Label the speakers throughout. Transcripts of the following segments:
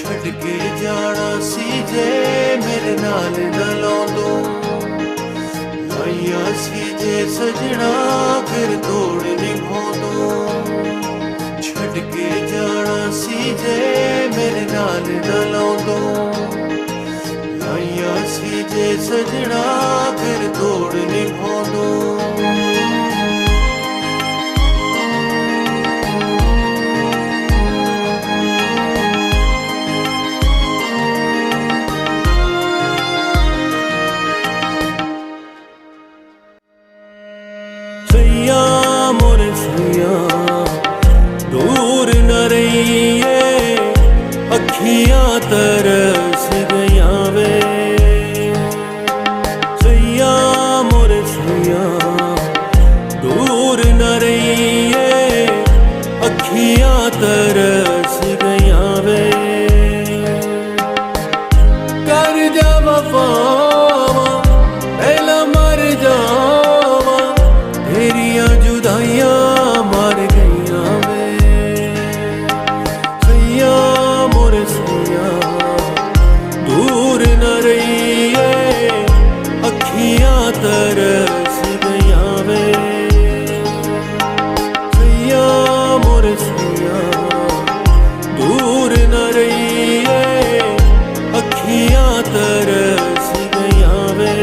Speaker 1: ਛੱਡ ਕੇ ਜਾਣਾ ਸੀ ਜੇ ਮੇਰੇ ਨਾਲ ਨਾ ਲਾਉਂਦੋ, ਲਾਈਆਂ ਸੀ ਜੇ ਸਜਣਾ ਫਿਰ ਤੋੜ ਨਿਭਾਉਂਦੋ। ਛੱਡ ਕੇ ਜਾਣਾ ਸੀ ਜੇ ਮੇਰੇ ਨਾਲ ਨਾ ਲਾਉਂਦੋ, ਲਾਈਆਂ ਸੀ ਜੇ ਸਜਣਾ ਫਿਰ ਤੋੜ ਨਿਭਾਉਂਦੋ। सैया मोर सैया दूर न रहिए, अखियां तरस गया वे। सैया मोर सैया दूर न रहिए, अखियां तरस गया वे। कर जा वफा पहला मर जावा, तेरिया जुदाइयां मर गईया वे। सैया मोर सैया दूर न रहिए, अखियां तरस गईया वे। सैया मोर सैया दूर न रहिए, अखियां तरस गईया वे।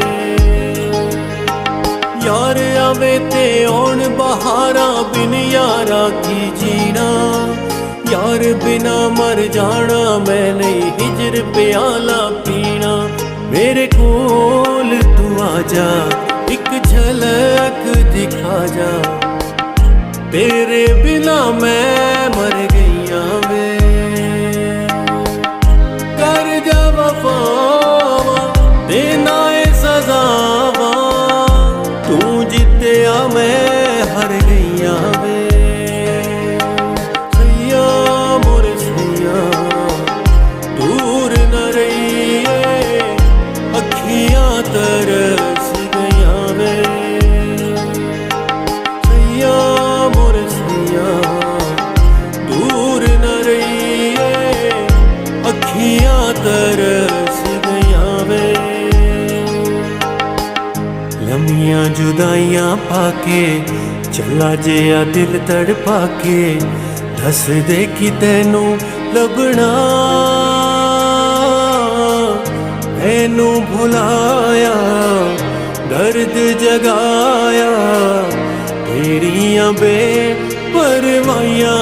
Speaker 1: यार आवे ते औन बहारा, बिन यारा की जीना, यार बिना मर जाना, मैं नहीं हिजर प्याला पीना। मेरे कोल तू आजा, एक झलक दिखा जा, तेरे बिना मैं मर गईया वे। कर जा वफावा देना ए सजावा, तू जित्या मैं हार गईया वे। सैया मोर सैया दूर न रहिए, अखियां तरस गईया वे। सैया मोर सैया दूर न रहिए, अखियां तरस गईया वे। लम्हियां जुदाइयां पाके चला जिया दिल तड़पा के, दस दे कि तैनू लभना, मैनू भुलाया दर्द जगाया, तेरियां बेपरवाहियां